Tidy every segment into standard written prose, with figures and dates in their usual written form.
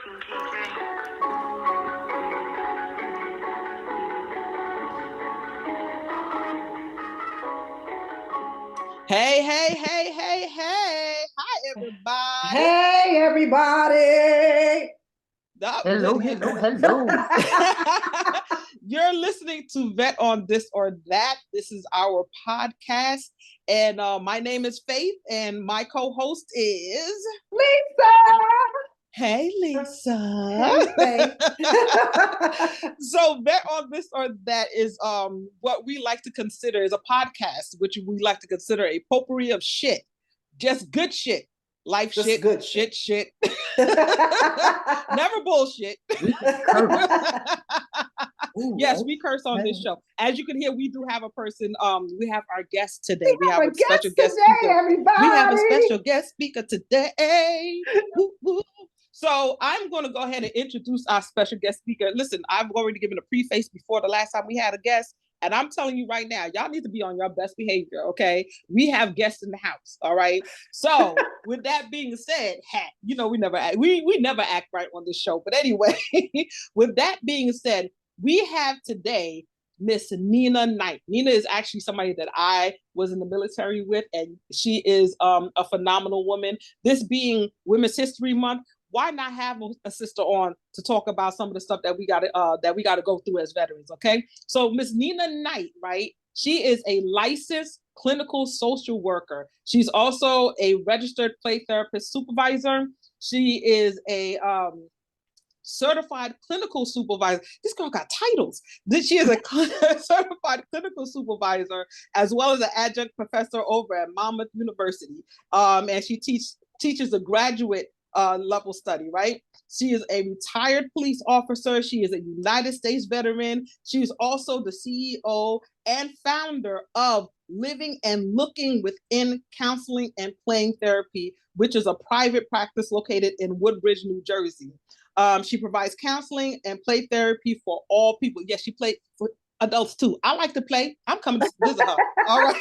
Hey, hey, hey, hey, hey. Hi, everybody. Hey, everybody. Hello. You're listening to Vet on This or That. This is our podcast. And my name is Faith, and my co-host is Lisa. Hey, Lisa. Hey, So Vet on This or That is what we like to consider is a podcast, which we like to consider a potpourri of shit. Just good shit. Life just shit, good shit. Never bullshit. Yes, we curse on this show. As you can hear, we do have a person. We have our guest today. We have a special guest speaker. Everybody. We have a special guest speaker today. So I'm going to go ahead and introduce our special guest speaker. Listen, I've already given a preface before the last time we had a guest. And I'm telling you right now, y'all need to be on your best behavior, okay? We have guests in the house, all right? So with that being said, we never act right on this show. But anyway, with that being said, we have today Miss Nina Knight. Nina is actually somebody that I was in the military with, and she is a phenomenal woman. This being Women's History Month, why not have a sister on to talk about some of the stuff that we got to go through as veterans, okay? So Miss Nina Knight, right? She is a licensed clinical social worker. She's also a registered play therapist supervisor. She is a certified clinical supervisor. This girl got titles. She is a certified clinical supervisor as well as an adjunct professor over at Monmouth University. And she teaches a graduate level study, right? She is a retired police officer. She is a United States veteran. She is also the CEO and founder of Living and Looking Within Counseling and Playing Therapy, which is a private practice located in Woodbridge, New Jersey. She provides counseling and play therapy for all people. Yes, she played for adults too. I like to play. I'm coming to visit her. All right.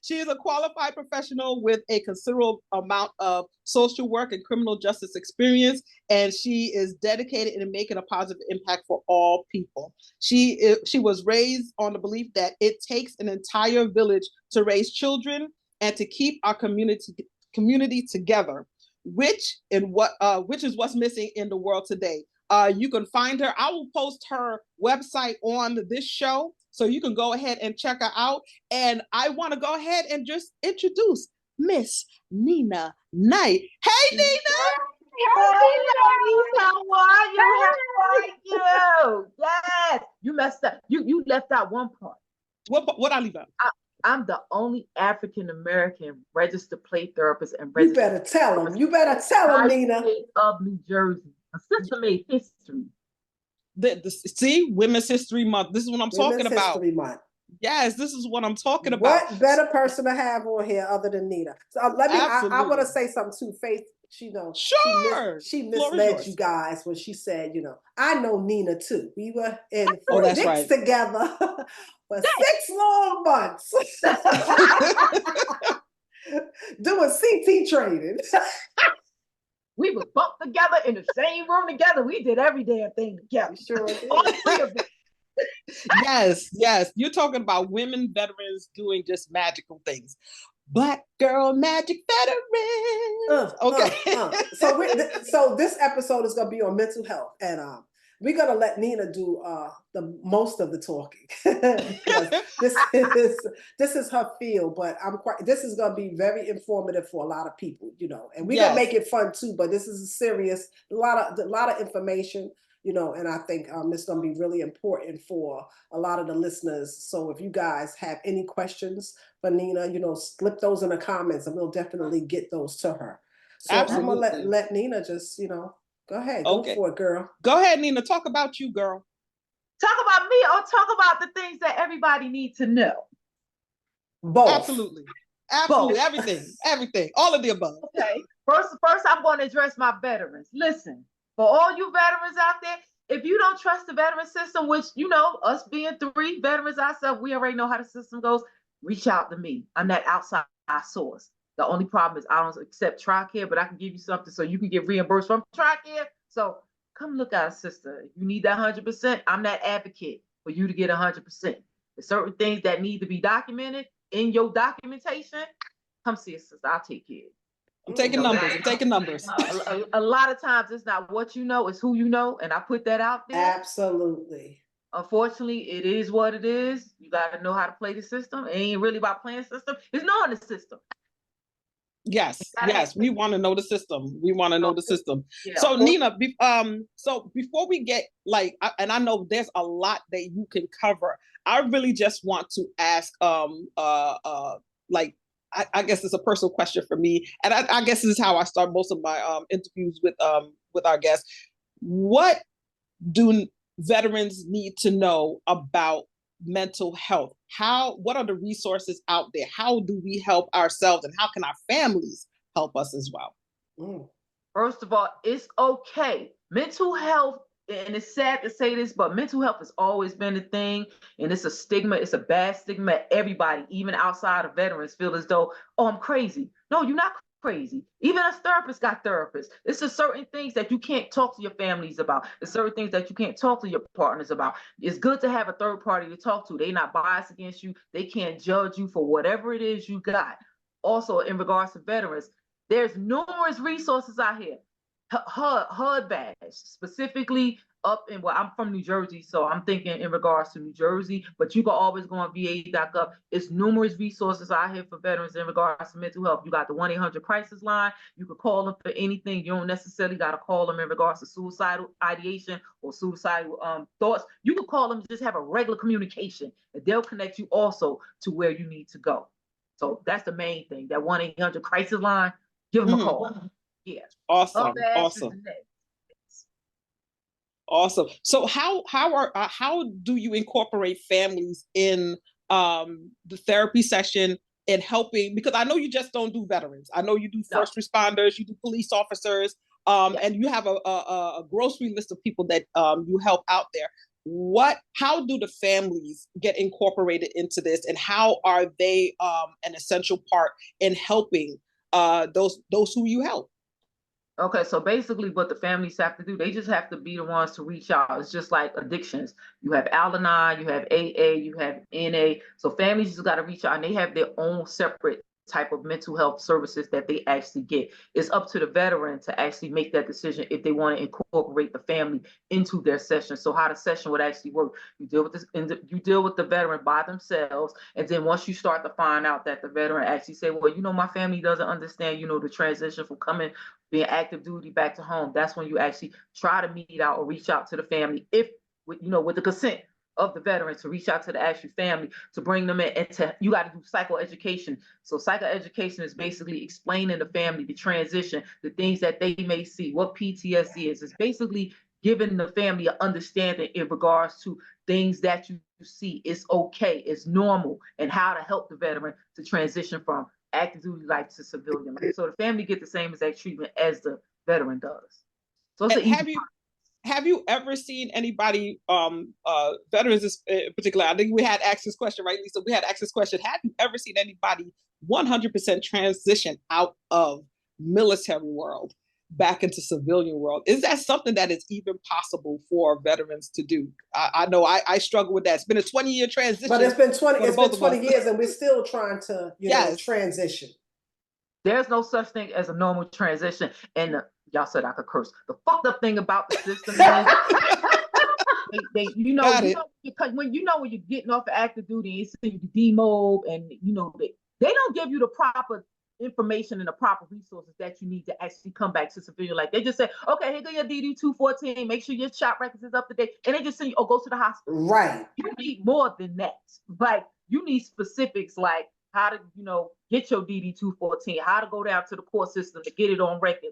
She is a qualified professional with a considerable amount of social work and criminal justice experience, and she is dedicated in making a positive impact for all people. She was raised on the belief that it takes an entire village to raise children and to keep our community together, which is what's missing in the world today. You can find her. I will post her website on this show, so you can go ahead and check her out. And I want to go ahead and just introduce Miss Nina Knight. Hey, Nina! Hey, how are you? How are you? Yes, you messed up. You left out one part. What I leave out? I'm the only African American registered play therapist and registered. You better tell them. You better tell them, Nina. Of New Jersey. A sister made history. See, Women's History Month. This is what I'm talking about. History Month. Yes, this is what I'm talking about. What better person to have on here other than Nina? So I want to say something too, Faith. She she misled you guys when she said, I know Nina too. We were in Phoenix together for 6 long months doing CT training. We were bumped together in the same room together. We did every damn thing together. Sure did. All 3 of them. Yes. You're talking about women veterans doing just magical things. Black girl magic veterans. Okay. So this episode is going to be on mental health, and we're going to let Nina do the most of the talking. this is her field, but this is going to be very informative for a lot of people, and we're going to make it fun too, but this is a lot of information, and I think it's going to be really important for a lot of the listeners. So if you guys have any questions for Nina, slip those in the comments and we'll definitely get those to her. So absolutely. I'm going to let Nina just, go ahead. Go for it, girl. Go ahead, Nina. Talk about you, girl. Talk about me or talk about the things that everybody needs to know? Both. Absolutely. Both. Everything. All of the above. Okay. First, I'm going to address my veterans. Listen. For all you veterans out there, if you don't trust the veteran system, which, us being 3 veterans ourselves, we already know how the system goes, reach out to me. I'm that outside source. The only problem is I don't accept TRICARE, but I can give you something so you can get reimbursed from TRICARE. So come look at us, sister. If you need that 100%, I'm that advocate for you to get 100%. There's certain things that need to be documented in your documentation. Come see us, sister. I'll take care. I'm taking numbers. I'm taking numbers. A lot of times it's not what you know, it's who you know. And I put that out there. Absolutely. Unfortunately, it is what it is. You got to know how to play the system. It ain't really about playing system. It's knowing the system. Yes, yes, we want to know the system. We want to know the system. Yeah, so Nina, so before we get and I know there's a lot that you can cover. I really just want to ask, I guess it's a personal question for me, and I guess this is how I start most of my interviews with our guests. What do veterans need to know about mental health? What are the resources out there? How do we help ourselves, and how can our families help us as well? First of all, it's okay. Mental health, and it's sad to say this, but mental health has always been a thing, and it's a stigma. It's a bad stigma. Everybody, even outside of veterans, feel as though, oh, I'm crazy. No, you're not crazy. Even us therapists got therapists. It's just certain things that you can't talk to your families about. There's certain things that you can't talk to your partners about. It's good to have a third party to talk to. They're not biased against you. They can't judge you for whatever it is you got. Also, in regards to veterans, there's numerous resources out here. HUD badge, specifically up in, well, I'm from New Jersey, so I'm thinking in regards to New Jersey, but you can always go on VA.gov. It's numerous resources out here for veterans in regards to mental health. You got the 1-800 crisis line. You can call them for anything. You don't necessarily got to call them in regards to suicidal ideation or suicidal thoughts. You can call them, just have a regular communication, and they'll connect you also to where you need to go. So that's the main thing. That 1-800 crisis line, give them a call. Yeah. Awesome. Awesome. So how do you incorporate families in the therapy session and helping? Because I know you just don't do veterans. I know you do first responders, you do police officers, and you have a grocery list of people that you help out there. How do the families get incorporated into this, and how are they an essential part in helping those who you help? Okay, so basically what the families have to do, they just have to be the ones to reach out. It's just like addictions. You have Al-Anon, you have AA, you have NA. So families just got to reach out, and they have their own separate type of mental health services that they actually get. It's up to the veteran to actually make that decision if they want to incorporate the family into their session. So how the session would actually work, you deal with the veteran by themselves, and then once you start to find out that the veteran actually say, well, my family doesn't understand, the transition from being active duty back to home, that's when you actually try to meet out or reach out to the family, if with the consent of the veteran, to reach out to the actual family, to bring them in, and you got to do psychoeducation. So psychoeducation is basically explaining the family the transition, the things that they may see, what PTSD is. It's basically giving the family an understanding in regards to things that you see. It's okay, it's normal, and how to help the veteran to transition from active duty life to civilian life. So the family get the same exact treatment as the veteran does. So it's have you ever seen anybody, veterans in particular, I think we had asked this question, right, Lisa? We had asked this question. Have you ever seen anybody 100% transition out of military world back into civilian world? Is that something that is even possible for veterans to do? I know I struggle with that. It's been a 20-year transition. But it's been 20 years, and we're still trying to transition. There's no such thing as a normal transition. And y'all said I could curse. The fucked up thing about the system is when you're getting off of active duty, it's you demob, and they don't give you the proper information and the proper resources that you need to actually come back to civilian life. They just say, okay, here go your DD-214, make sure your shot records is up to date, and they just send you, go to the hospital. Right. You need more than that. Like, you need specifics, like how to, get your DD-214, how to go down to the court system to get it on record,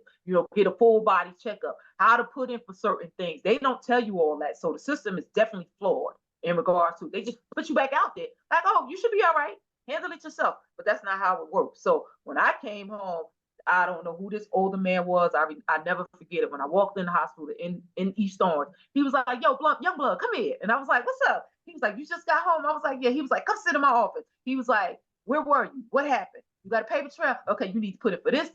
get a full body checkup, how to put in for certain things. They don't tell you all that. So the system is definitely flawed in regards to, they just put you back out there. Like, oh, you should be all right. Handle it yourself. But that's not how it works. So when I came home, I don't know who this older man was. I never forget it. When I walked in the hospital in East Orange, he was like, yo, young blood, come here. And I was like, what's up? He was like, you just got home? I was like, yeah. He was like, come sit in my office. He was like, where were you? What happened? You got a paper trail. Okay, you need to put it for this.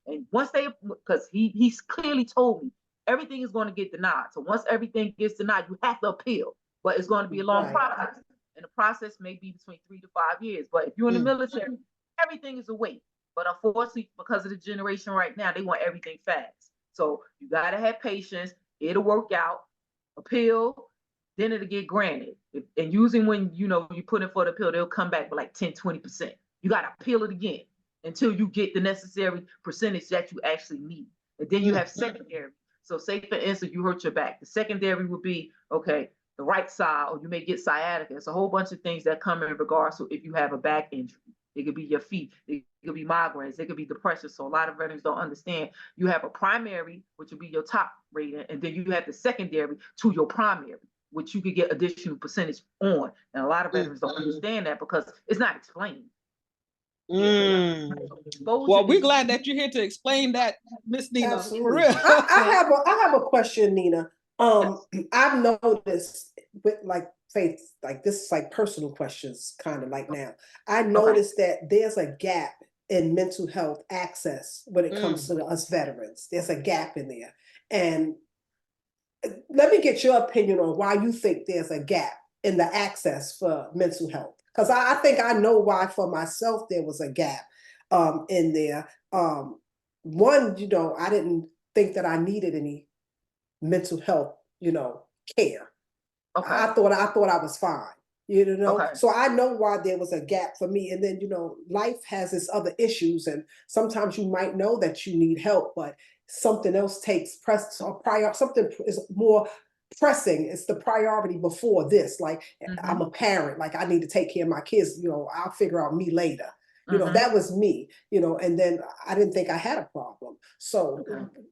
And once because he's clearly told me everything is going to get denied. So once everything gets denied, you have to appeal. But it's going to be a long process. And the process may be between 3 to 5 years. But if you're in the military, everything is a wait. But unfortunately, because of the generation right now, they want everything fast. So you got to have patience. It'll work out. Appeal, then it'll get granted. And usually when, you put in for the appeal, they'll come back with like 10, 20%. You got to appeal it again until you get the necessary percentage that you actually need. And then you have secondary. So say, for instance, you hurt your back. The secondary would be, okay, the right side, or you may get sciatica. It's a whole bunch of things that come in regards to if you have a back injury. It could be your feet. It could be migraines. It could be depression. So a lot of veterans don't understand. You have a primary, which would be your top rating, and then you have the secondary to your primary, which you could get additional percentage on. And a lot of veterans don't understand that because it's not explained. Well, we're glad that you're here to explain that, Miss Nina. Absolutely. For real. I have a question, Nina. I've noticed with like Faith, like this is like personal questions, kind of like now. I noticed that there's a gap in mental health access when it comes to us veterans. There's a gap in there. And let me get your opinion on why you think there's a gap in the access for mental health. Because I think I know why for myself there was a gap in there. One, I didn't think that I needed any mental health, care. Okay. I thought I was fine, Okay. So I know why there was a gap for me. And then, life has its other issues, and sometimes you might know that you need help, but something else takes something is more pressing. It's the priority before this. Like I'm a parent, like I need to take care of my kids, I'll figure out me later. That was me, and then I didn't think I had a problem. So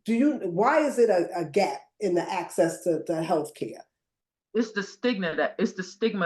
why is it a gap in the access to healthcare? It's the stigma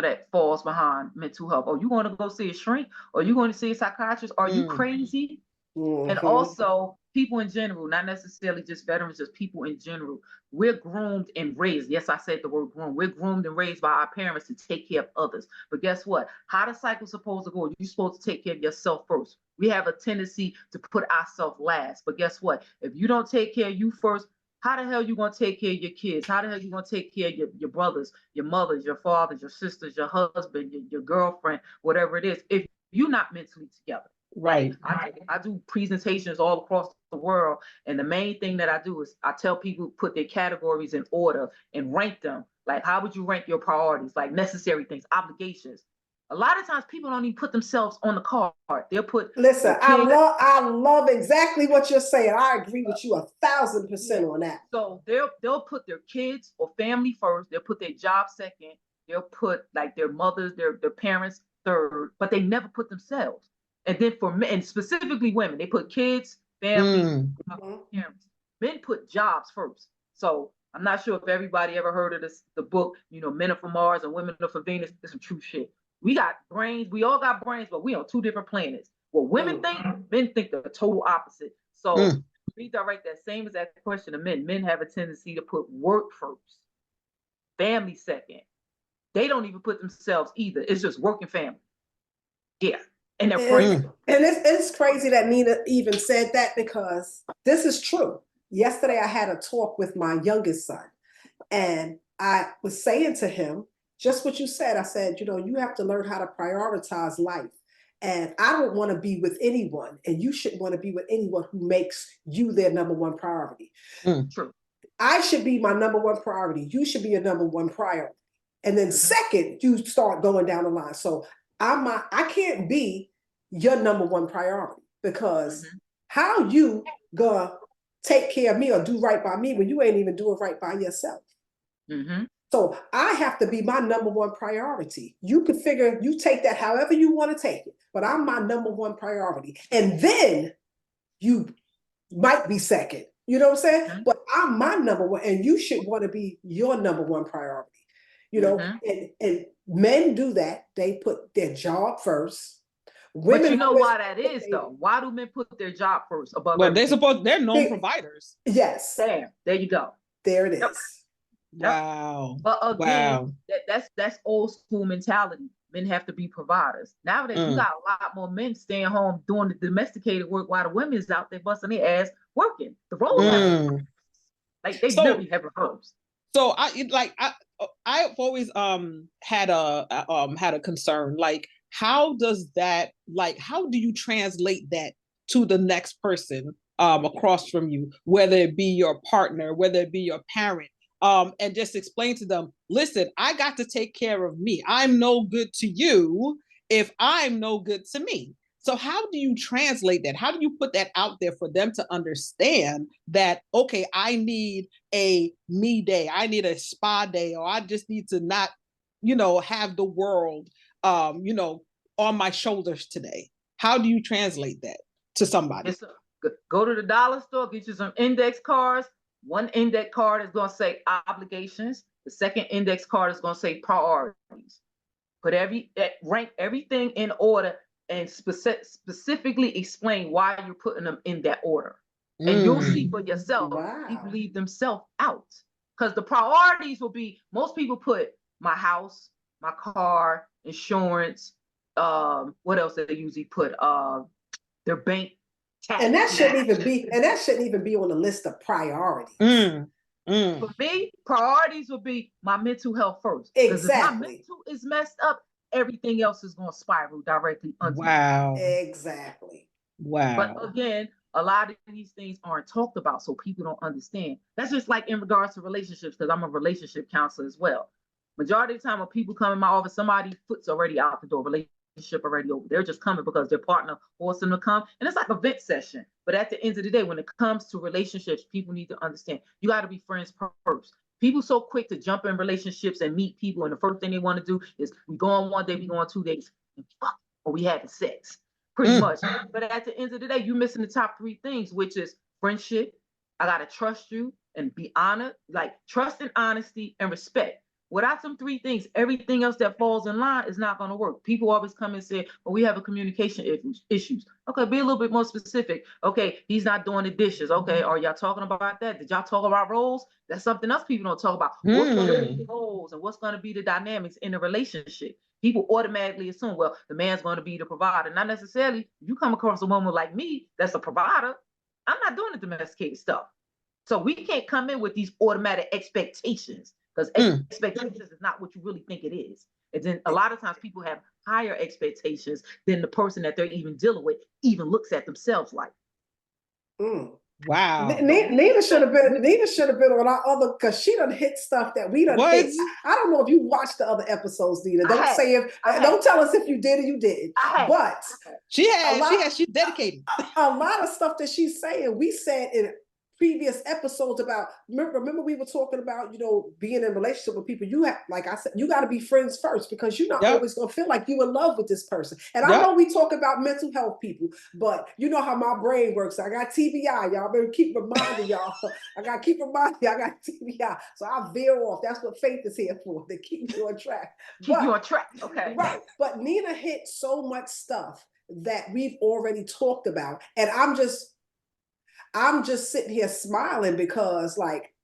that falls behind mental health. Or you want to go see a shrink, or you going to see a psychiatrist? Are you crazy? And also people in general, not necessarily just veterans, just people in general. We're groomed and raised. Yes, I said the word groomed. We're groomed and raised by our parents to take care of others. But guess what? How the cycle's supposed to go? You're supposed to take care of yourself first. We have a tendency to put ourselves last. But guess what? If you don't take care of you first, how the hell you gonna take care of your kids? How the hell you gonna take care of your brothers, your mothers, your fathers, your sisters, your husband, your girlfriend, whatever it is, if you're not mentally together? Right. I do presentations all across the world, and the main thing that I do is I tell people put their categories in order and rank them. Like, how would you rank your priorities? Like necessary things, obligations. A lot of times people don't even put themselves on the card. They'll put. Listen, I love exactly what you're saying. I agree with you 1,000% on that. So they'll put their kids or family first. They'll put their job second. They'll put like their mothers, their parents third, but they never put themselves. And then for men, and specifically women, they put kids, family, parents. Men put jobs first. So I'm not sure if everybody ever heard of the book, Men Are From Mars and Women Are From Venus. It's some true shit. We got brains. We all got brains, but we on two different planets. What women think, men think the total opposite. So redirect that same exact question to men. Men have a tendency to put work first, family second. They don't even put themselves either. It's just work and family. Yeah. And they're crazy. And it's crazy that Nina even said that, because this is true. Yesterday, I had a talk with my youngest son, and I was saying to him, just what you said. I said, you have to learn how to prioritize life. And I don't want to be with anyone, and you shouldn't want to be with anyone who makes you their number one priority. True. I should be my number one priority. You should be your number one priority. And then second, you start going down the line. So I can't be your number one priority, because how you gonna take care of me or do right by me when you ain't even doing right by yourself? So I have to be my number one priority. You take that however you want to take it, but I'm my number one priority. And then you might be second, you know what I'm saying? But I'm my number one, and you should want to be your number one priority, and men do that. They put their job first. Women, but you know why that is, though? Why do men put their job first above? Well, they're known providers. Yes. There you go. There it is. Wow. But again, that's old school mentality. men have to be providers. Nowadays, you got a lot more men staying home doing the domesticated work while the women is out there busting their ass working. The roles have like they literally have reversed. So I've always had a concern, like how do you translate that to the next person across from you, whether it be your partner, whether it be your parent, and just explain to them, listen, I got to take care of me. I'm no good to you if I'm no good to me. So how do you translate that? How do you put that out there for them to understand that, okay, I need a me day, I need a spa day, or I just need to not, have the world, on my shoulders today? How do you translate that to somebody? Go to the dollar store, get you some index cards. One index card is going to say obligations. The second index card is going to say priorities. Rank everything in order and specifically explain why you're putting them in that order. And you'll see for yourself, people leave themselves out. Because the priorities will be, most people put my house, my car, insurance, what else they usually put? Their bank tax. And that shouldn't even be on the list of priorities. For me, priorities would be my mental health first. Because if my mental is messed up, everything else is going to spiral directly under me. Exactly. Wow. But again, a lot of these things aren't talked about, so people don't understand. That's just like in regards to relationships, because I'm a relationship counselor as well. Majority of the time when people come in my office, somebody's foot's already out the door, relationship already over. They're just coming because their partner forced them to come. And it's like a vent session. But at the end of the day, when it comes to relationships, people need to understand, you got to be friends first. People so quick to jump in relationships and meet people, and the first thing they want to do is we go on 1 day, we go on 2 days, and fuck, or we having sex, pretty much. But at the end of the day, you're missing the top 3 things, which is friendship. I gotta trust you and be honored, like trust and honesty and respect. Without some 3 things, everything else that falls in line is not going to work. People always come and say, well, we have a communication issues. Okay, be a little bit more specific. Okay, he's not doing the dishes. Okay, are y'all talking about that? Did y'all talk about roles? That's something else people don't talk about. What's going to be the roles and what's going to be the dynamics in a relationship? People automatically assume, well, the man's going to be the provider. Not necessarily. You come across a woman like me that's a provider, I'm not doing the domesticated stuff. So we can't come in with these automatic expectations. Because expectations is not what you really think it is. And then a lot of times people have higher expectations than the person that they're even dealing with even looks at themselves like. Wow. Nina should have been on our other, because she done hit stuff that we done hit. I don't know if you watched the other episodes, Nina. Don't tell us if you did or you didn't. But she's dedicated. A lot of stuff that she's saying, we said in previous episodes about, remember we were talking about, being in a relationship with people. You have, like I said, you got to be friends first, because you're not always going to feel like you're in love with this person. And I know we talk about mental health people, but you know how my brain works. I got TBI. Y'all better keep reminding y'all. I got TBI. So I veer off. That's what faith is here for, to keep you on track. Keep you on track. Okay. Right. But Nina hit so much stuff that we've already talked about. And I'm just sitting here smiling, because like,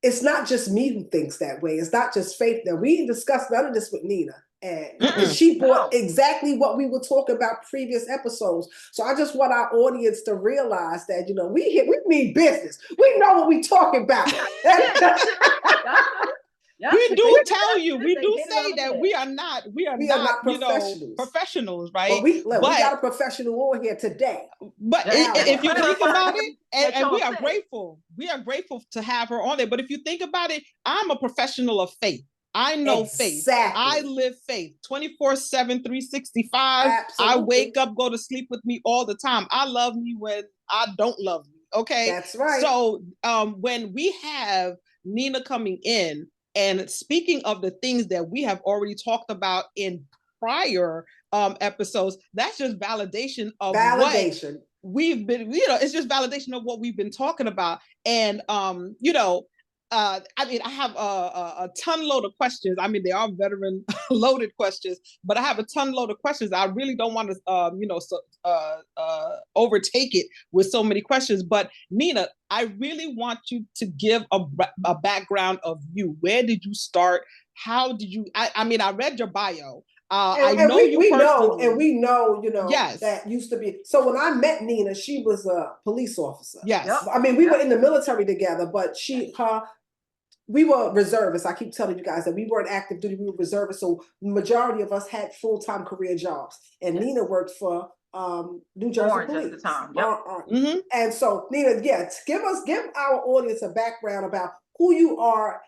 it's not just me who thinks that way. It's not just Faith. That we discussed none of this with Nina, and she brought exactly what we were talking about previous episodes. So I just want our audience to realize that, we mean business. We know what we talking about. We do tell you, we do say that we are not professionals, right? But we got a professional on here today. But if you think about it, and we are grateful to have her on there. But if you think about it, I'm a professional of faith. I know faith. I live faith 24/7, 365. Absolutely. I wake up, go to sleep with me all the time. I love me when I don't love me. Okay. That's right. So when we have Nina coming in, and speaking of the things that we have already talked about in prior episodes, that's just validation of what we've been, it's just validation of what we've been talking about. And, I have a ton load of questions. They are veteran loaded questions, but I have a ton load of questions. I really don't want to, overtake it with so many questions. But Nina, I really want you to give a background of you. Where did you start? How did you? I read your bio. I know you personally. We know, yes, that used to be. So when I met Nina, she was a police officer. Yes. Yep. I mean, we were in the military together, but we were reservists. I keep telling you guys that we weren't active duty, we were reservists. So majority of us had full-time career jobs. And Nina worked for New Jersey Orange Police at the time. Yep. And so Nina, give our audience a background about who you are,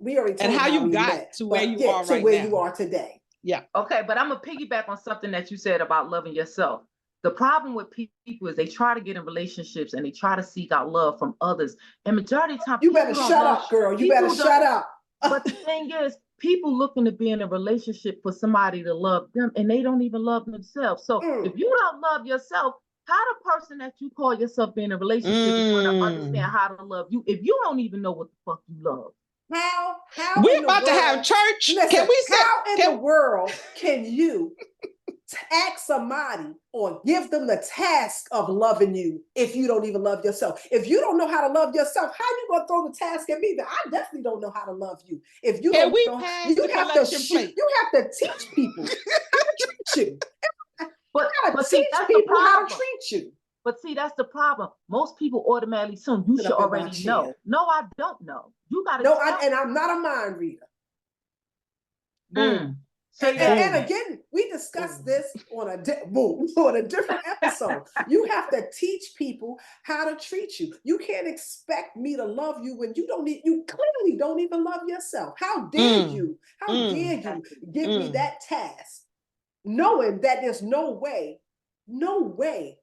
we already told and how you got met, to where you are right now. You are today. Yeah. Okay, but I'm gonna piggyback on something that you said about loving yourself. The problem with people is they try to get in relationships and they try to seek out love from others. And majority of the time, you better shut up, girl. You better shut up. But the thing is, people looking to be in a relationship for somebody to love them, and they don't even love themselves. So if you don't love yourself, how the person that you call yourself being in a relationship is going to understand how to love you if you don't even know what the fuck you love? How we're about to have church. Listen, can we say how in the world can you ask somebody or give them the task of loving you if you don't even love yourself? If you don't know how to love yourself, how you gonna throw the task at me? That I definitely don't know how to love you. If you don't know, you have to teach people how to treat you. But see, that's people how to treat you. But see, that's the problem. Most people automatically assume you should already know. No, I don't know. You gotta know. And I'm not a mind reader. Boom. And again, we discussed this on a different episode. You have to teach people how to treat you. You can't expect me to love you when you clearly don't even love yourself. How dare you? How dare you give me that task, knowing that there's no way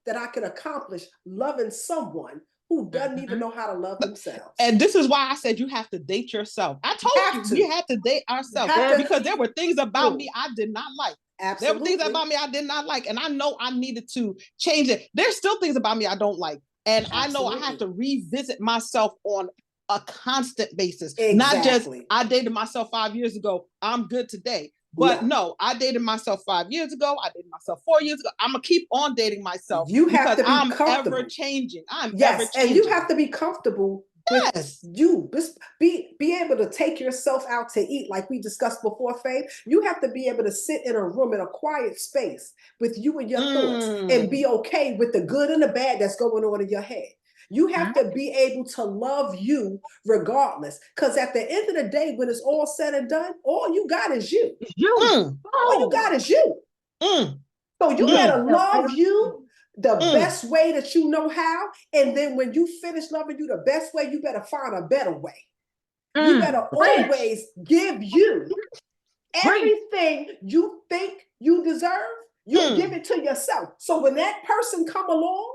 that I can accomplish loving someone who doesn't even know how to love themselves. And this is why I said you have to date yourself. I told you we had to date ourselves because there were things about me I did not like. Absolutely. There were things about me I did not like. And I know I needed to change it. There's still things about me I don't like. And I know I have to revisit myself on a constant basis. Exactly. Not just I dated myself 5 years ago, I'm good today. But no, I dated myself 5 years ago. I dated myself 4 years ago. I'm gonna keep on dating myself. You have to be I'm comfortable. Ever changing. I'm ever changing. And you have to be comfortable with you. Be able to take yourself out to eat, like we discussed before, Faith. You have to be able to sit in a room in a quiet space with you and your thoughts and be okay with the good and the bad that's going on in your head. You have to be able to love you regardless. Because at the end of the day, when it's all said and done, all you got is you. All you got is you. So you better love you the best way that you know how. And then when you finish loving you the best way, you better find a better way. You better always give you everything you think you deserve. You give it to yourself. So when that person come along,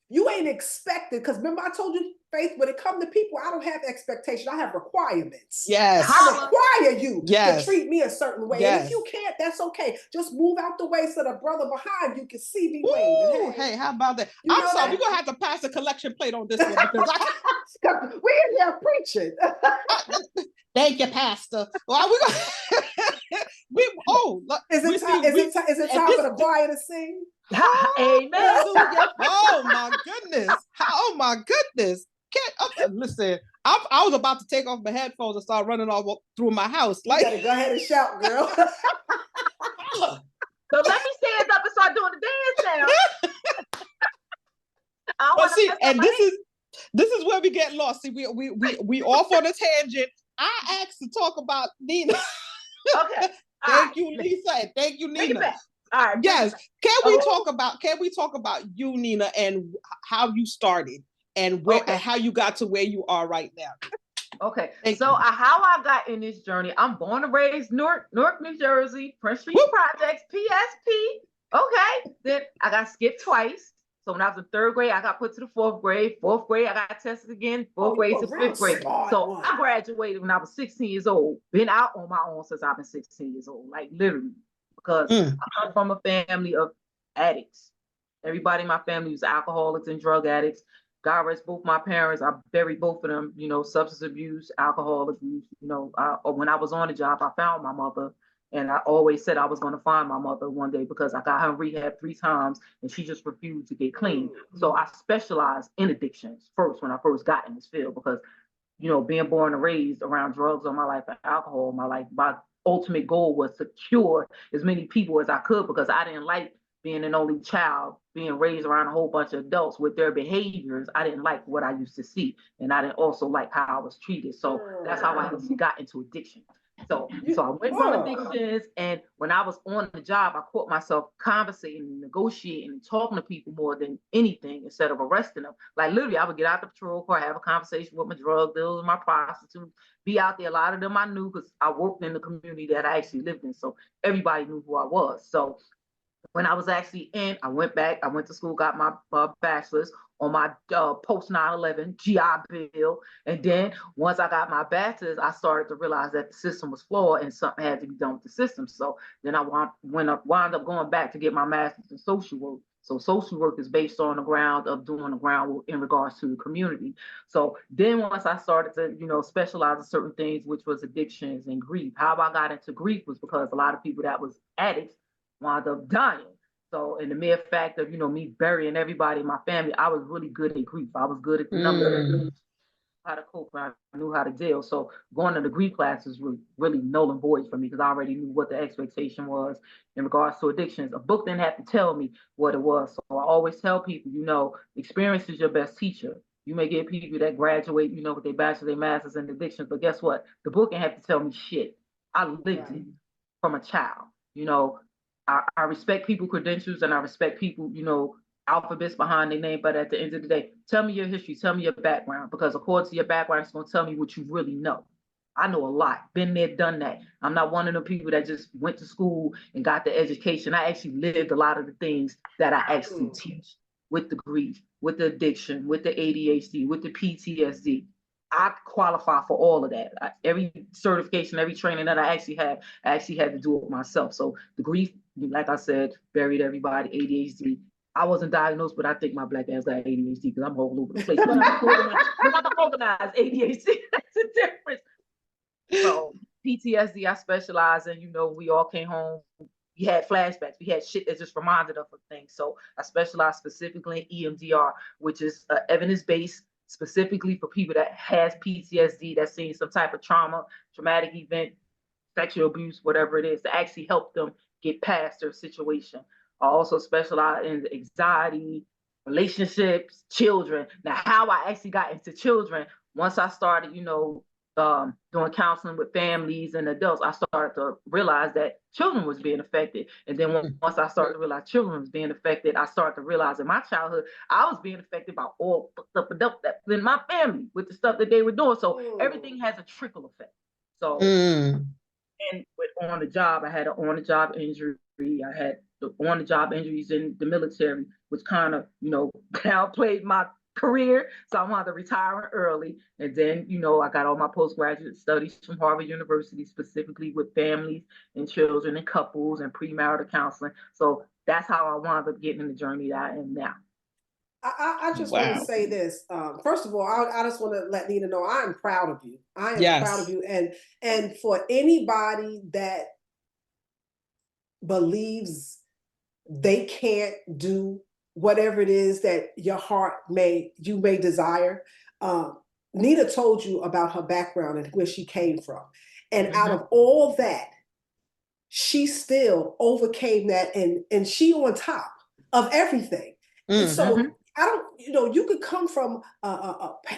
you ain't expected, because remember I told you, Faith, when it comes to people, I don't have expectation. I have requirements. Yes. I require you to treat me a certain way. And if you can't, that's okay. Just move out the way so the brother behind you can see me waving. Hey, how about that? I'm sorry, we're gonna have to pass a collection plate on this one because we're in here preaching. Thank you, Pastor. Well, is it time for the choir to sing? Amen. Oh my goodness. Oh my goodness. Listen, I was about to take off my headphones and start running all through my house. Like, you gotta go ahead and shout, girl. So let me stand up and start doing the dance now. But see, and this is where we get lost. See, we off on a tangent. I asked to talk about Nina. Okay. Thank you, Lisa. And thank you, Nina. All right. Yes. Can we talk about you, Nina, and how you started and and how you got to where you are right now? Okay. How I got in this journey, I'm born and raised Newark, New Jersey, Prince Street Projects, PSP. Okay. Then I got skipped twice. So when I was in third grade, I got put to the fourth grade. Fourth grade, I got tested again. Fourth grade to fifth grade. So I graduated when I was 16 years old. Been out on my own since I've been 16 years old, like literally. Because I come from a family of addicts. Everybody in my family was alcoholics and drug addicts. God rest both my parents. I buried both of them, substance abuse, alcohol abuse. When I was on the job, I found my mother. And I always said I was going to find my mother one day because I got her in rehab 3 times and she just refused to get clean. So I specialized in addictions first when I first got in this field because, being born and raised around drugs all my life and alcohol all my life, by ultimate goal was to cure as many people as I could, because I didn't like being an only child, being raised around a whole bunch of adults with their behaviors. I didn't like what I used to see, and I didn't also like how I was treated. So that's how I got into addiction. So I went from addictions, and when I was on the job, I caught myself conversating, negotiating, and talking to people more than anything instead of arresting them. Like literally, I would get out the patrol car, have a conversation with my drug dealers, my prostitutes, be out there. A lot of them I knew because I worked in the community that I actually lived in, so everybody knew who I was. So when I was actually in, I went back, I went to school, got my bachelor's on my post 9/11 GI Bill. And then once I got my bachelor's, I started to realize that the system was flawed and something had to be done with the system. So then I wound up going back to get my master's in social work. So social work is based on the ground of doing the groundwork in regards to the community. So then once I started to, specialize in certain things, which was addictions and grief. How I got into grief was because a lot of people that was addicts wound up dying. So, in the mere fact of, me burying everybody in my family, I was really good at grief. I was good at the numbers, how to cope, I knew how to deal. So, going to the grief classes was really null and void for me because I already knew what the expectation was in regards to addictions. A book didn't have to tell me what it was. So, I always tell people, experience is your best teacher. You may get people that graduate, with their bachelor's, their master's in addictions, but guess what? The book didn't have to tell me shit. I lived it from a child. I respect people credentials and I respect people, alphabets behind their name. But at the end of the day, tell me your history, tell me your background, because according to your background, it's going to tell me what you really know. I know a lot, been there, done that. I'm not one of the people that just went to school and got the education. I actually lived a lot of the things that I actually teach, with the grief, with the addiction, with the ADHD, with the PTSD. I qualify for all of that. Every certification, every training that I actually had to do it myself. So the grief, like I said, buried everybody, ADHD. I wasn't diagnosed, but I think my black ass got ADHD because I'm all over the place. But I'm organized ADHD. That's the difference. So PTSD, I specialize in, we all came home. We had flashbacks. We had shit that just reminded us of things. So I specialize specifically in EMDR, which is evidence-based, specifically for people that has PTSD, that's seen some type of traumatic event, sexual abuse, whatever it is, to actually help them get past their situation. I also specialize in anxiety, relationships, children. Now, how I actually got into children, once I started, doing counseling with families and adults, I started to realize that children was being affected. And then once I started to realize children was being affected, I started to realize in my childhood, I was being affected by all the adults that in my family with the stuff that they were doing. So everything has a trickle effect. So, and on the job, I had an on-the-job injury. I had the on-the-job injuries in the military, which kind of, downplayed my career. So I wanted to retire early. And then, I got all my postgraduate studies from Harvard University, specifically with families and children and couples and premarital counseling. So that's how I wound up getting in the journey that I am now. I just want to say this. First of all, I just want to let Nina know I am proud of you. I am proud of you. And for anybody that believes they can't do whatever it is that your heart may desire. Nina told you about her background and where she came from. And out of all that, she still overcame that and she on top of everything. And so I don't, you could come from,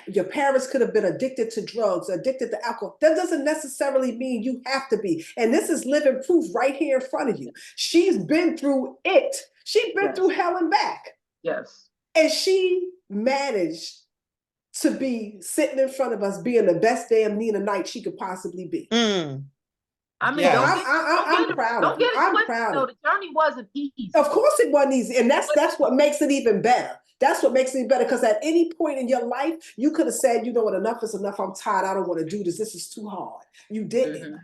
your parents could have been addicted to drugs, addicted to alcohol. That doesn't necessarily mean you have to be. And this is living proof right here in front of you. She's been through it. She's been through hell and back. Yes. And she managed to be sitting in front of us being the best damn Nina Knight she could possibly be. I mean, I'm proud of you. I'm proud of you. The journey wasn't easy. Of course it wasn't easy. And that's what makes it even better. That's what makes it better, because at any point in your life, you could have said, you know what, enough is enough. I'm tired. I don't want to do this. This is too hard. You didn't.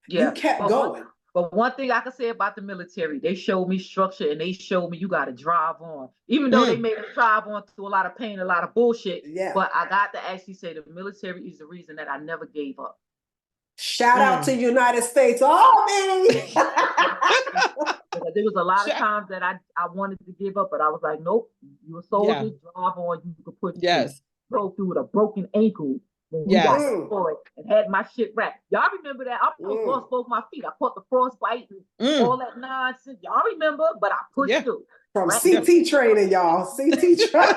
You kept going. But one thing I can say about the military, they showed me structure and they showed me you got to drive on. Even though they made us drive on through a lot of pain, a lot of bullshit. Yeah. But I got to actually say the military is the reason that I never gave up. Shout out to United States Army. There was a lot of times that I wanted to give up, but I was like, nope, you're a soldier, drive on, you can put go through with a broken ankle. when we got deployed and had my shit wrapped. Y'all remember that? I almost lost both my feet. I caught the frostbite and all that nonsense. Y'all remember? But I pushed through. From CT training, y'all. CT training.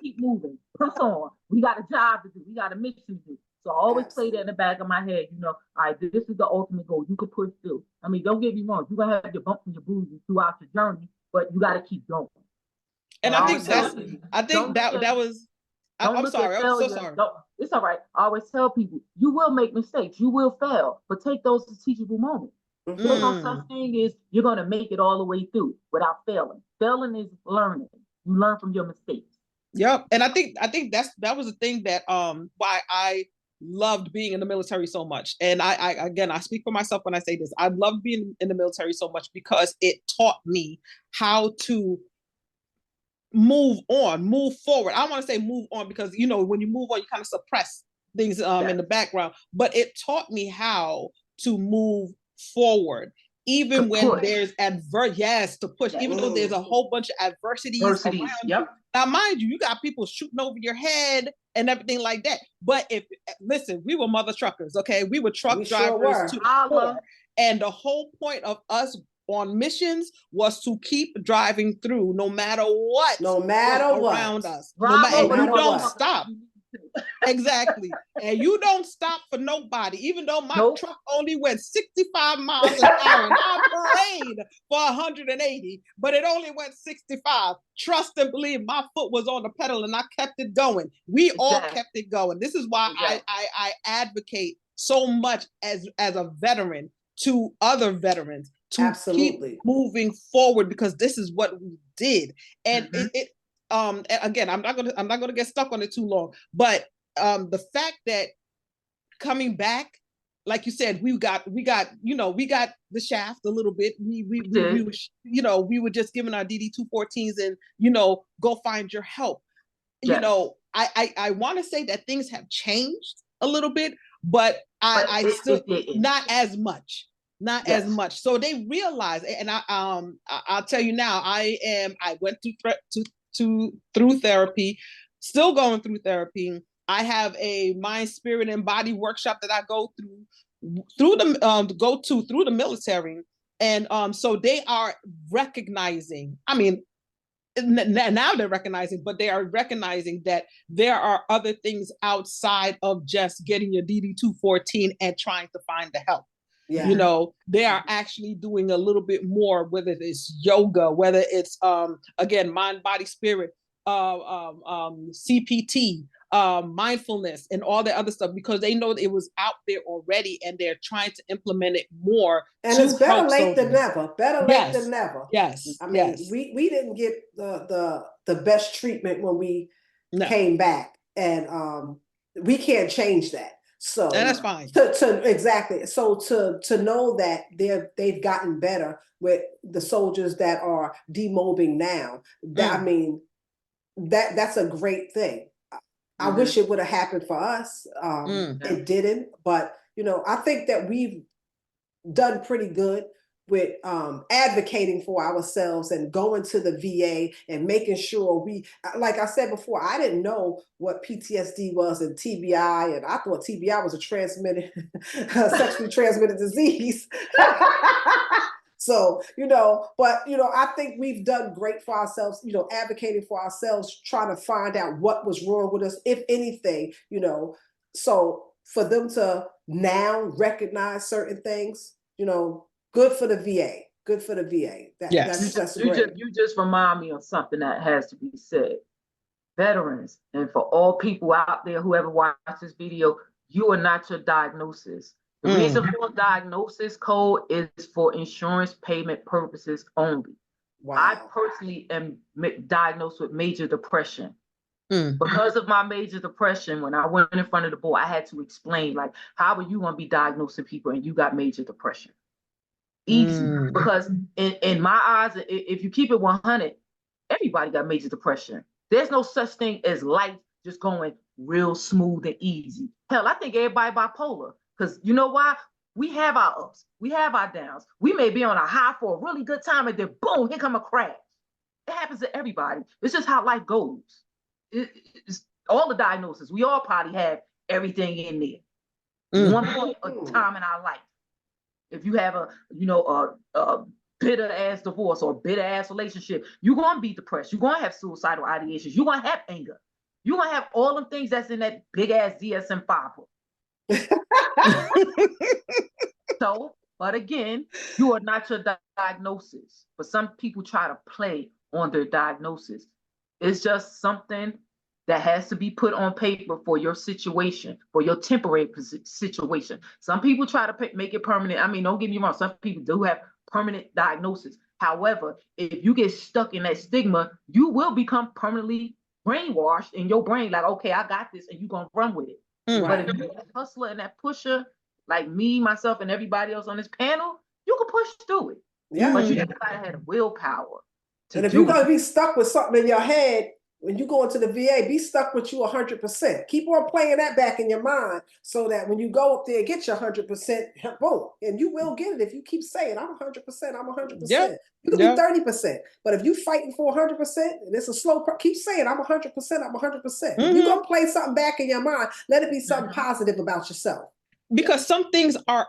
Keep moving. Press on. We got a job to do. We got a mission to do. So I always play that in the back of my head. You know, all right, this is the ultimate goal. You can push through. I mean, don't get me wrong. You're going to have your bumps and your bruises throughout your journey, but you got to keep going. And I think that was, I'm sorry. I'm so sorry. It's all right. I always tell people, you will make mistakes. You will fail, but take those as teachable moments. There's no such thing as you're going to make it all the way through without failing. Failing is learning. You learn from your mistakes. Yep. And I think that was the thing that why I loved being in the military so much. And I speak for myself when I say this. I loved being in the military so much because it taught me how to move forward. I want to say move on because, you know, when you move on, you kind of suppress things in the background, but it taught me how to move forward, even when there's to push, even though there's a whole bunch of adversities around you. Now, mind you, you got people shooting over your head and everything like that. But listen, we were mother truckers, okay? We were truck drivers too. And the whole point of us on missions was to keep driving through no matter what. No matter what. Around us. And you don't stop. Exactly. And you don't stop for nobody, even though my truck only went 65 miles an hour and I prayed for 180, but it only went 65. Trust and believe, my foot was on the pedal and I kept it going. We all kept it going. This is why I advocate so much as a veteran to other veterans to keep moving forward, because this is what we did. And again, I'm not gonna get stuck on it too long, but the fact that coming back, like you said, we got the shaft a little bit. We were just given our DD-214s and, go find your help. I want to say that things have changed a little bit, but I still not as much. As much. So they realize, and I'll tell you now, I went through therapy, still going through therapy. I have a mind, spirit, and body workshop that I go through the military, and so they are recognizing. I mean, now they're recognizing, but they are recognizing that there are other things outside of just getting your DD-214 and trying to find the help. They are actually doing a little bit more, whether it's yoga, whether it's again, mind, body, spirit, CPT, mindfulness, and all the other stuff, because they know that it was out there already and they're trying to implement it more. And it's better late than never. Better late than never. Yes. I mean, we didn't get the best treatment when we came back, and we can't change that. So and that's fine. Exactly. So to know that they've gotten better with the soldiers that are demobbing now, I mean, that's a great thing. I wish it would have happened for us. It didn't, but I think that we've done pretty good with advocating for ourselves and going to the VA and making sure like I said before, I didn't know what PTSD was and TBI, and I thought TBI was a sexually transmitted disease. So, but, I think we've done great for ourselves, advocating for ourselves, trying to find out what was wrong with us, if anything, so for them to now recognize certain things, good for the VA. Good for the VA. That's great. You just remind me of something that has to be said. Veterans, and for all people out there who ever watch this video, you are not your diagnosis. The reason for diagnosis code is for insurance payment purposes only. Wow. I personally am diagnosed with major depression. Because of my major depression, when I went in front of the board, I had to explain, like, how are you going to be diagnosing people and you got major depression? Easy. Because in my eyes, if you keep it 100, everybody got major depression. There's no such thing as life just going real smooth and easy. Hell, I think everybody bipolar. Because you know why? We have our ups, we have our downs. We may be on a high for a really good time, and then boom, here come a crash. It happens to everybody. It's just how life goes. all the diagnoses. We all probably have everything in there. One point of time in our life. If you have a bitter ass divorce or bitter ass relationship, you're gonna be depressed. You're gonna have suicidal ideations. You're gonna have anger. You're gonna have all the things that's in that big ass DSM-5 book. So, but again, you are not your diagnosis. But some people try to play on their diagnosis. It's just something that has to be put on paper for your situation, for your temporary situation. Some people try to make it permanent. I mean, don't get me wrong. Some people do have permanent diagnosis. However, if you get stuck in that stigma, you will become permanently brainwashed in your brain. Like, okay, I got this, and you're going to run with it. But if you're that hustler and that pusher, like me, myself, and everybody else on this panel, you can push through it. Yeah. But you gotta have the willpower. And if you're going to be stuck with something in your head, when you go into the VA, be stuck with you 100%. Keep on playing that back in your mind so that when you go up there and get your 100%, boom, and you will get it if you keep saying, I'm 100%, I'm 100%. Yep. You can be 30%. But if you're fighting for 100% and it's a slow, keep saying, I'm 100%, I'm 100%. If you're going to play something back in your mind, let it be something positive about yourself. Because some things are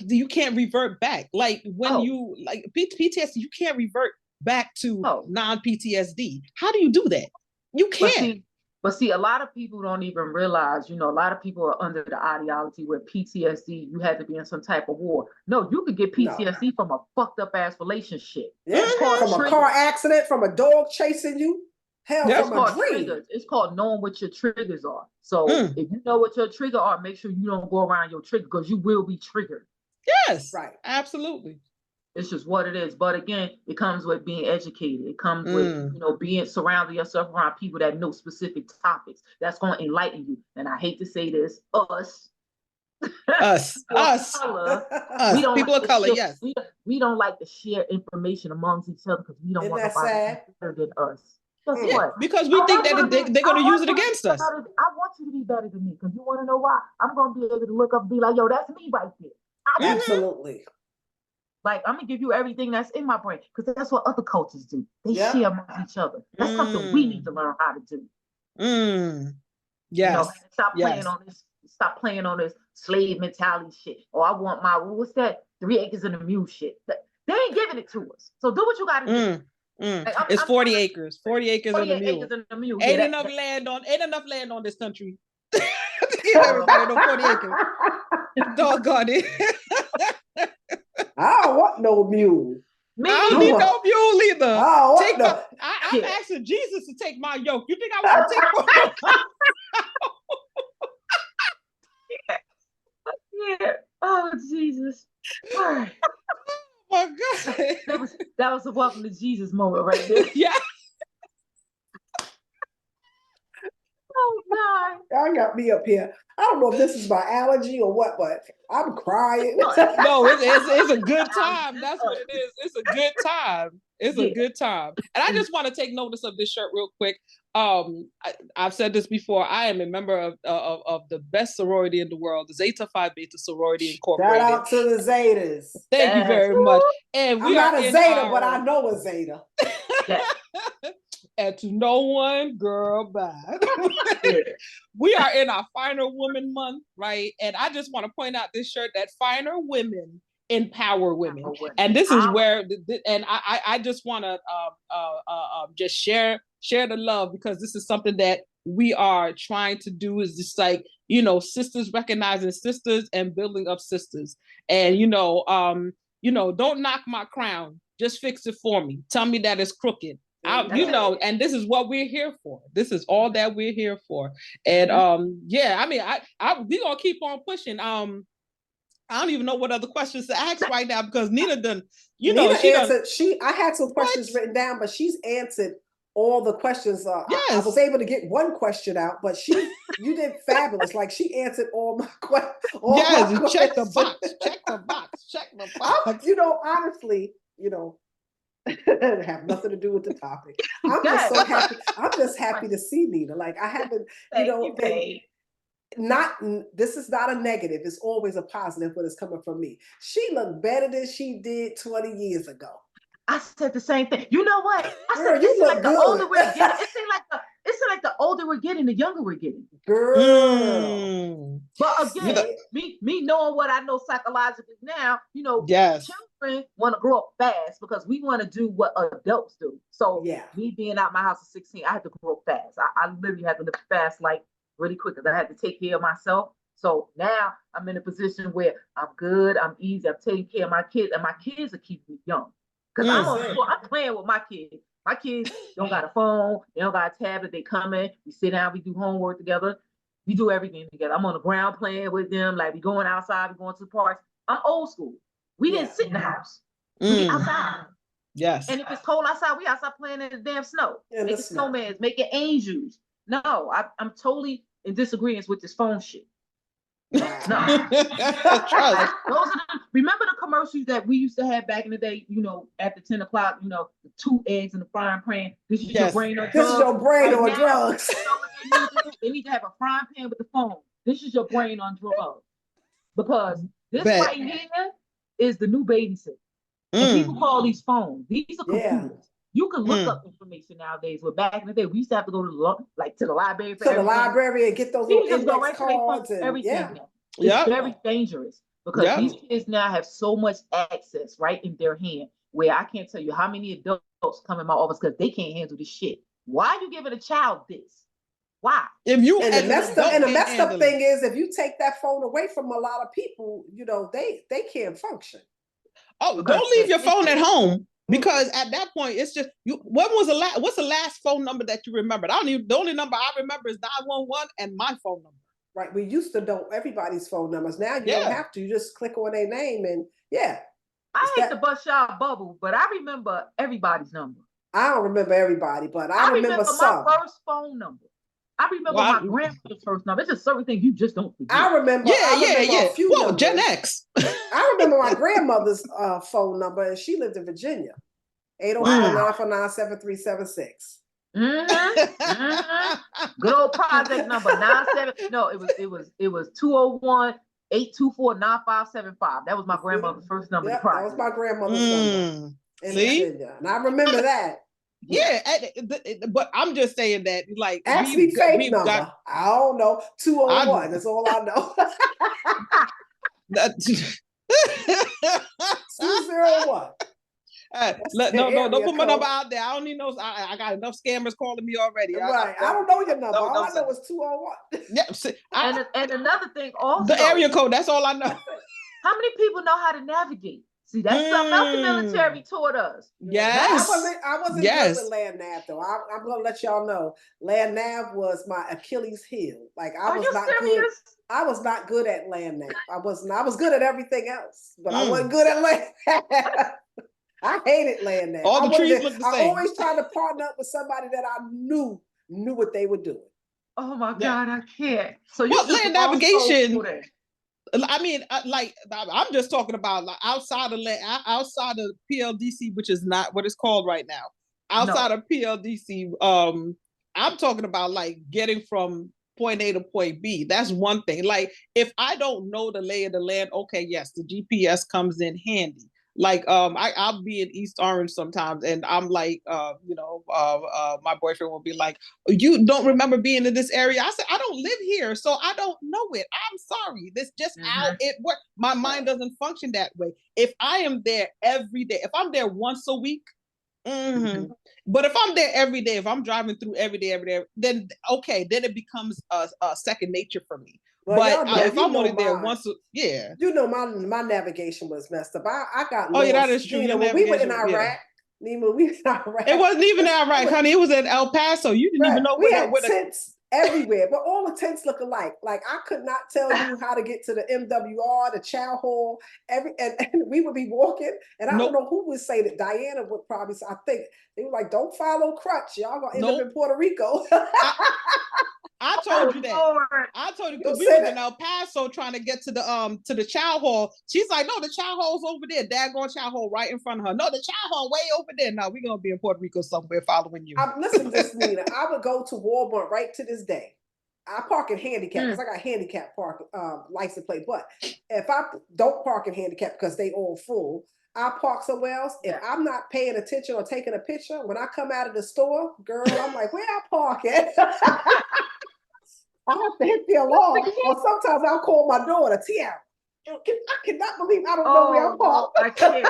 you can't revert back. Like when you, like PTSD, you can't revert back to non-PTSD. How do you do that? You can't. But see, a lot of people don't even realize, a lot of people are under the ideology where PTSD, you had to be in some type of war. No, you could get PTSD from a fucked up ass relationship. Yeah, from a car accident, from a dog chasing you. Hell, from a dream. Triggers. It's called knowing what your triggers are. So if you know what your trigger are, make sure you don't go around your trigger because you will be triggered. Yes, right. Absolutely. It's just what it is. But again, it comes with being educated. It comes with, being surrounding yourself around people that know specific topics. That's going to enlighten you. And I hate to say this, us. Color, us. People of color, yes. We don't like to share information amongst each other because we don't want nobody to be better than us. What? Because we think that they're going to use it against us. I want you to be better than me because you want to know why? I'm going to be able to look up and be like, yo, that's me right there. Absolutely. Like, I'm going to give you everything that's in my brain because that's what other cultures do. They share amongst each other. That's something we need to learn how to do. Yes. Stop playing on this. Stop playing on this slave mentality shit. Oh, I want my, what's that? 3 acres and a mule shit. They ain't giving it to us. So do what you got to do. Like, it's 40 acres. 40 acres and a mule. Ain't enough land on this country. To give everybody no 40 acres. Doggone it. I don't want no mule. I don't need no mule either. I'm no. asking Jesus to take my yoke. You think I want to take one? Yeah. Oh, Jesus. All right. Oh my God. That was a welcome to Jesus moment right there. Yeah. Oh God. Y'all got me up here. I don't know if this is my allergy or what, but I'm crying. No, it's a good time. That's what it is. It's a good time. It's a good time. And I just want to take notice of this shirt real quick. I've said this before. I am a member of the best sorority in the world, the Zeta Phi Beta Sorority Incorporated. Shout out to the Zetas. Thank you very much. And I'm not a Zeta, but I know a Zeta. And to no one, girl, bad. We are in our Finer Woman Month, right? And I just want to point out this shirt that Finer Women empower women. And this is where, and I just want to just share the love, because this is something that we are trying to do, is just like, sisters recognizing sisters and building up sisters. And, don't knock my crown, just fix it for me. Tell me that it's crooked. And this is what we're here for. This is all that we're here for. And we gonna keep on pushing. I don't even know what other questions to ask right now, because Nina done, Nina answered. I had some questions written down, but she's answered all the questions. I was able to get one question out, but you did fabulous. Like, she answered all my questions. Yes, check the box. Check the box. Check the box. Honestly, it have nothing to do with the topic. I'm just so happy. I'm just happy to see Nina. Like, I haven't, this is not a negative. It's always a positive when it's coming from me. She looked better than she did 20 years ago. I said the same thing. You know what? I said, you look like good. The older we get, it's like the older we're getting, the younger we're getting. Girl. But again, me knowing what I know psychologically now, yes, children want to grow up fast because we want to do what adults do. So me being out my house at 16, I had to grow up fast. I literally had to live fast, like really quick, because I had to take care of myself. So now I'm in a position where I'm good, I'm easy, I'm taking care of my kids, and my kids are keeping me young. Because I'm playing with my kids. My kids don't got a phone, they don't got a tablet, they come in, we sit down, we do homework together, we do everything together. I'm on the ground playing with them, like we going outside, we going to the parks. I'm old school. We didn't sit in the house. We get outside. Yes. And if it's cold outside, we outside playing in the damn snow. Making snowmans, making angels. No, I'm totally in disagreement with this phone shit. No. Remember the commercials that we used to have back in the day, after 10 o'clock, the 2 eggs in the frying pan. This is your brain on drugs. This is your brain on drugs. They need to have a frying pan with the phone. This is your brain on drugs. Because this right here is the new babysitter. And people call these phones. These are computers. You can look up information nowadays. But back in the day, we used to have to go to the library for the library and get those little index cards and everything. It's very dangerous because these kids now have so much access right in their hand where I can't tell you how many adults come in my office because they can't handle this shit. Why are you giving a child this? Why? If you and the messed up thing is if you take that phone away from a lot of people, they can't function. Oh, don't leave your phone at home. Because at that point, it's just what's the last phone number that you remembered? The only number I remember is 911 and my phone number. Right. We used to know everybody's phone numbers. Now you don't have to. You just click on their name and I hate to bust y'all bubble, but I remember everybody's number. I don't remember everybody, but I remember some. My first phone number. I remember my grandmother's first number. It's just certain things you just don't forget. I remember a few numbers. Gen X. I remember my grandmother's phone number, and she lived in Virginia. 804-949-7376. Good old project number 97. No, it was 201-824-9575. That was my grandmother's first number. That was my grandmother's number in Virginia, and I remember that. Yeah, but I'm just saying that, like, ask me fake number. I don't know. 201. That's all I know. 201. Don't put my number out there. I don't need no. I got enough scammers calling me already. Right. I don't know your number. All I know is 201. Yeah. And another thing also. The area code. That's all I know. How many people know how to navigate? See, that's something else the military taught us. Yes. I wasn't good with land nav though. I'm gonna let y'all know. Land nav was my Achilles heel. Like I was not good. I was not good at land nav. I was good at everything else, but I wasn't good at land nav. I hated land nav. All the trees look the same. I always tried to partner up with somebody that I knew what they were doing. Oh my God, I can't. So land navigation. I mean, like I'm just talking about like outside of PLDC, which is not what it's called right now. Outside of PLDC, I'm talking about like getting from point A to point B. That's one thing. Like if I don't know the lay of the land, okay, yes, the GPS comes in handy. Like I'll be in East Orange sometimes, and I'm like, my boyfriend will be like, "You don't remember being in this area?" I said, "I don't live here, so I don't know it. I'm sorry. This just how it works. My mind doesn't function that way. If I am there every day, if I'm there once a week, but if I'm there every day, if I'm driving through every day, then okay, then it becomes a second nature for me." Well, but if I'm only there once, my navigation was messed up. I got lost. That is true. When we were in Iraq, Nima, we were in Iraq. It wasn't even Iraq, honey. It was in El Paso. You didn't even know we had tents everywhere, but all the tents look alike. Like I could not tell you how to get to the MWR, the chow hall. And we would be walking, and I don't know who would say that. Diana would probably say. I think they were like, "Don't follow Crutch. Y'all gonna end up in Puerto Rico." I told you that. I told you because we were in El Paso trying to get to the chow hall. She's like, "No, the chow hall's over there. Daggone chow hall right in front of her. No, the chow hall way over there. No, we're gonna be in Puerto Rico somewhere following you." Listen to this, Nina. I would go to Walmart right to this day. I park in handicap because I got handicap park license plate. But if I don't park in handicap because they all full, I park somewhere else. If I'm not paying attention or taking a picture, when I come out of the store, girl, I'm like, where I park at? I have to hit the alarm, or sometimes I'll call my daughter, Tiara. I cannot believe I don't know where I'm parked. I can't.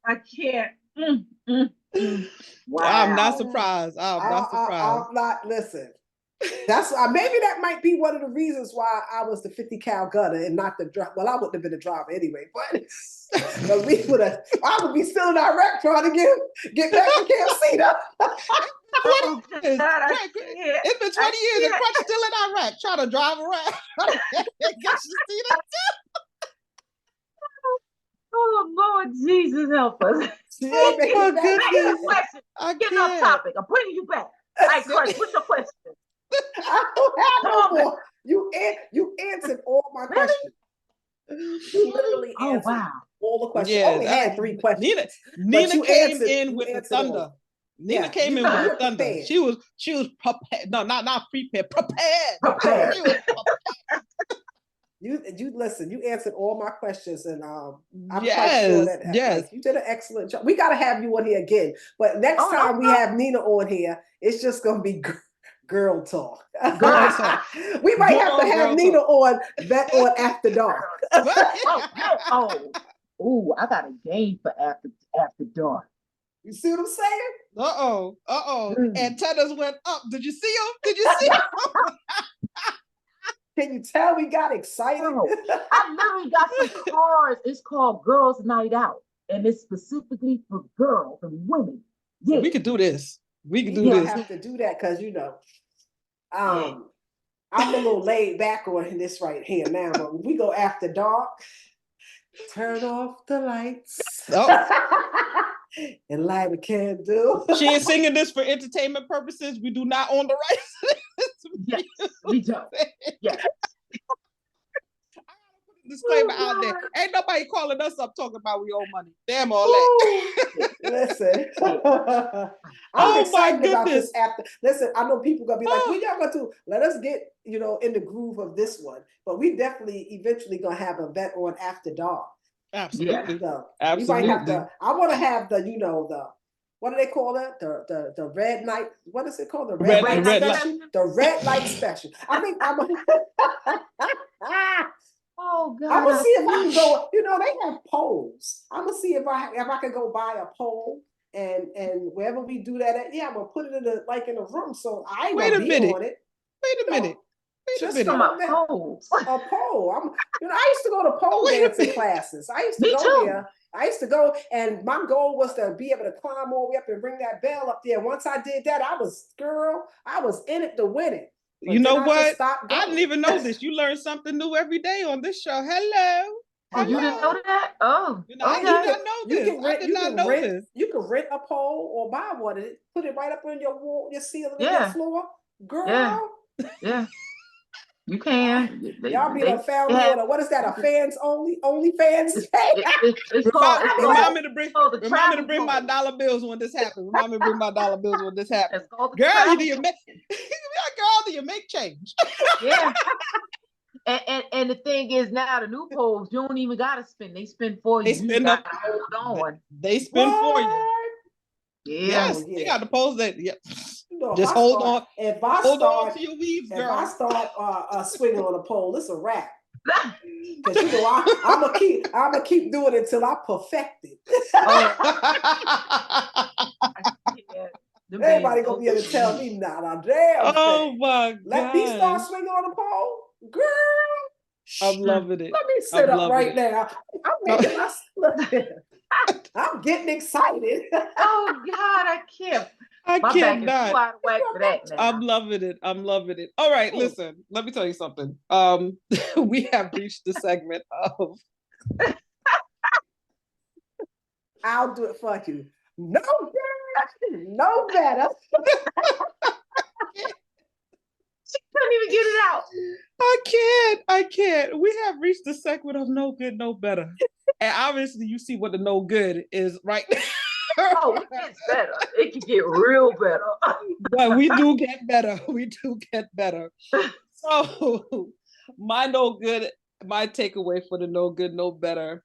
I can't. Wow. I'm not surprised. I'm not, listen. That's maybe that might be one of the reasons why I was the 50 cal gunner and not the driver. Well, I wouldn't have been a driver anyway, but I would be still in Iraq trying to get back to Camp Cedar. It's been 20 years and Crutch still in Iraq trying to drive around. Oh Lord Jesus, help us. Oh my goodness. Get off topic. I'm bringing you back. All right, Crutch, what's your question? I don't have no more. You answered all my questions. You literally answered all the questions. Yeah, only had 3 questions. Nina came in with the thunder. Nina came in with the thunder. She was prepared. No, not prepared. Prepared. She was prepared. You listen. You answered all my questions, and I'm quite sure that you did an excellent job. We got to have you on here again. But next time we have Nina on here, it's just gonna be girl talk. Girl talk. We might have to have Nina on After Dark. Oh, I got a game for After Dark. You see what I'm saying? Antennas went up. Did you see them? Can you tell we got excited? I literally got some cards. It's called Girls Night Out, and it's specifically for girls and women. Yeah, we could do this. We have to do that because I'm a little laid back on this right here now. But when we go After Dark, turn off the lights. And light a candle. She is singing this for entertainment purposes. We do not own the rights. Yes, we don't. Yes. I gotta put a disclaimer out there. Ain't nobody calling us up talking about we owe money. Damn all that. Listen. I'm excited about this after. Listen, I know people gonna be like, "What y'all gonna do? Let us get in the groove of this one." But we definitely eventually gonna have a vet on After Dark. Absolutely. Absolutely. You might have to. I want to have the what do they call it? The red night. What is it called? The red light special. The red light special. I think I'm. Oh God! I'm gonna see if I can go. They have polls. I'm gonna see if I can go buy a poll and wherever we do that at. I'm gonna put it in a room. So I ain't gonna be on it. Wait a minute. Just from a poll. A poll. I used to go to pole dancing classes. I used to go there. I used to go, and my goal was to be able to climb all the way up and ring that bell up there. Once I did that, I was in it to win it. But you know what? I didn't even know this. You learn something new every day on this show. Hello. Oh, you didn't know that? Oh, I did not know this. I did not know this. You can rent a pole or buy one and put it right up on your wall, your ceiling, your floor. Girl. Yeah. You can. Y'all be found me on what is that? A fans only fans? It's called. Remind me to bring my dollar bills when this happens. Remind me to bring my dollar bills when this happens. Girl, do you make change? Yeah. And the thing is now the new polls, you don't even gotta spend. They spend for you. You gotta hold on. They spend for you. Yeah. Yes, you got to post that. Yep. Just hold on. Hold on to your weaves, girl. If I start swinging on a pole, it's a wrap. Because I'm gonna keep doing it until I perfect it. Everybody gonna be able to tell me damn. Oh my God! Let me start swinging on a pole, girl. I'm loving it. Let me sit up right now. I'm making myself. I'm getting excited. Oh God, I can't. I cannot. Back is too out of whack for that now. I'm loving it. All right, listen. Let me tell you something. We have reached the segment of. I'll do it for you. No better. No better. She couldn't even get it out. I can't. We have reached the segment of no good, no better. And obviously you see what the no good is right now. Oh, it gets better. It can get real better. But we do get better. We do get better. So my takeaway for the no good, no better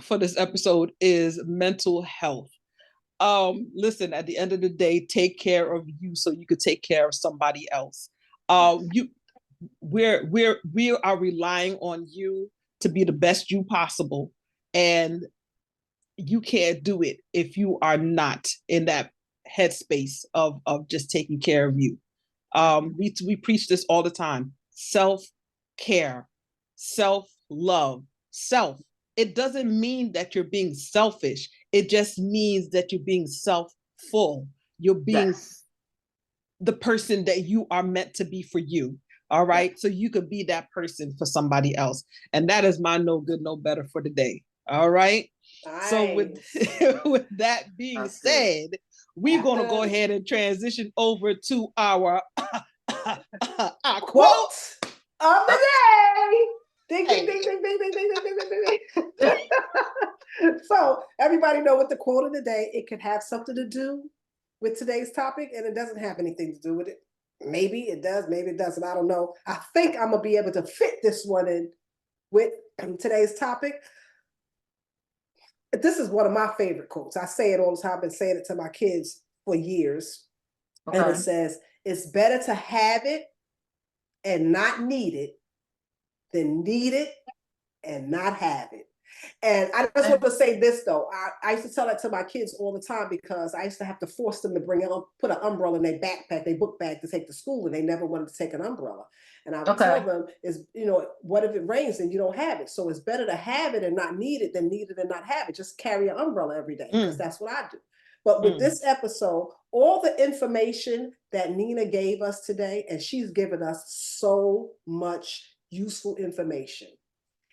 for this episode is mental health. Listen, at the end of the day, take care of you so you could take care of somebody else. We are relying on you to be the best you possible, and you can't do it if you are not in that headspace of just taking care of you. We preach this all the time: self-care, self-love, self. It doesn't mean that you're being selfish. It just means that you're being self-full. You're being the person that you are meant to be for you. All right. So you could be that person for somebody else. And that is my no good, no better for the day. All right. Nice. So with that being said, we're going to go ahead and transition over to our quote of the day. Ding, ding, ding, ding, ding, ding, ding, ding, ding, ding, ding. So everybody know what the quote of the day, it could have something to do with today's topic, and it doesn't have anything to do with it. Maybe it does, maybe it doesn't. I don't know. I think I'm going to be able to fit this one in with today's topic. This is one of my favorite quotes. I say it all the time. I've been saying it to my kids for years. Okay. And it says, it's better to have it and not need it than need it and not have it. And I just want to say this, though. I used to tell that to my kids all the time because I used to have to force them to put an umbrella in their backpack, their book bag to take to school, and they never wanted to take an umbrella. And I would tell them, what if it rains and you don't have it? So it's better to have it and not need it than need it and not have it. Just carry an umbrella every day, because that's what I do. But with this episode, all the information that Nina gave us today, and she's given us so much useful information.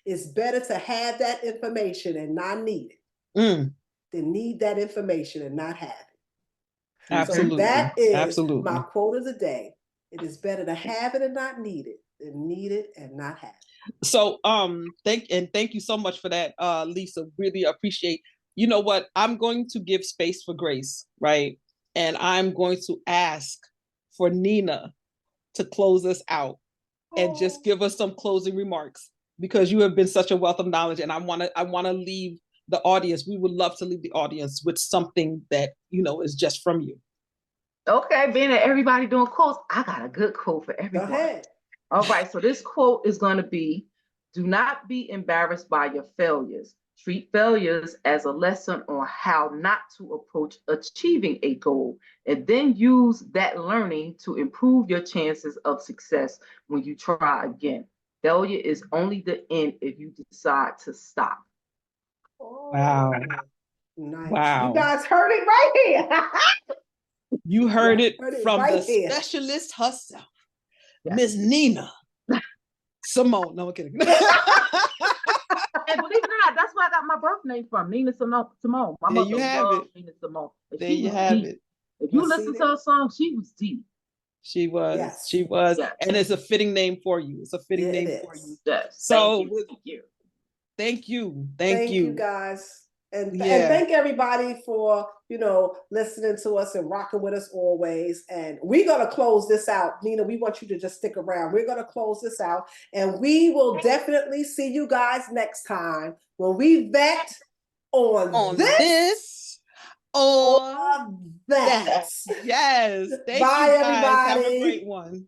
It's better to have that information and not need it than need that information and not have it. Absolutely. So that is my quote of the day. It is better to have it and not need it than need it and not have it. So thank you so much for that, Lisa. Really appreciate. You know what? I'm going to give space for grace, right? And I'm going to ask for Nina to close us out and just give us some closing remarks, because you have been such a wealth of knowledge, and I want to leave the audience. We would love to leave the audience with something that is just from you. Okay, being that everybody doing quotes, I got a good quote for everyone. Go ahead. All right, so this quote is going to be, do not be embarrassed by your failures. Treat failures as a lesson on how not to approach achieving a goal, and then use that learning to improve your chances of success when you try again. Failure is only the end if you decide to stop. Wow. Nice. Wow. You guys heard it right here. You heard it from right the here. Specialist herself, Miss Nina Simone. No, I'm kidding. And believe it or not, that's where I got my birth name from, Nina Simone. My mother loved Nina Simone. There you have it. If you listen to her song, she was deep. She was. Yes. She was. Yes. And it's a fitting name for you. It's a fitting name for you. Yes. So thank you. Thank you guys. And thank everybody for, listening to us and rocking with us always. And we're going to close this out. Nina, we want you to just stick around. We're going to close this out. And we will definitely see you guys next time when we vet on this or that. Yes. Thank Bye, you guys. everybody. Have a great one.